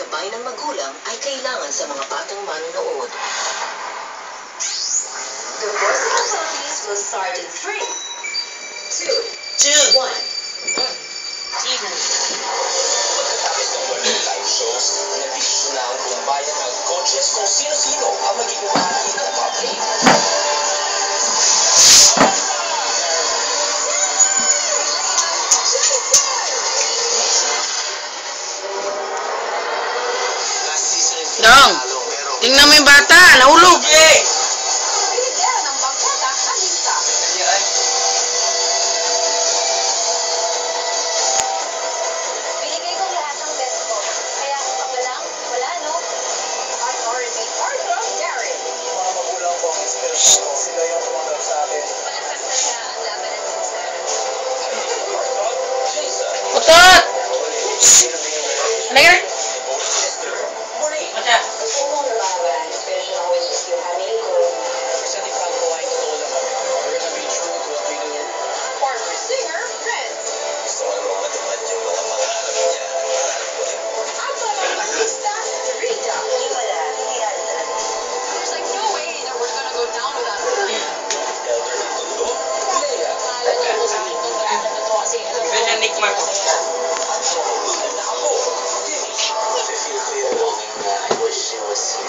gabay ng magulang ay kailangan sa mga batang manonood. The Voice of the Philippines will start in 3, 2, 1. Season. Pagkatapos ng walang live shows, nabisyo na ang buong bayan ng coaches kung sino-sino ang magiging bahagi ng public. Dong, tingnan mo yung bata, nahulog. Binigay ko lahat ng best ko. Kaya kung paglalang, wala no? Arthur, Gary. Yung mga magulang ko ang inspirasyon ko. Sila yung tumanggap sa akin. Malakas talaga ang laban ng Jason. Putot! Halika na. Mata. Former singer, Prince. Gusto ko naman matupad yung mga pangarap niya. At parang basista, Rita. There's like no way that we're gonna go down without her. Elder ng Tondo, Leia. Ganyan, Nick Mark. At siya ang maganda ako, Timmy. I feel clear longing na I wish she was here.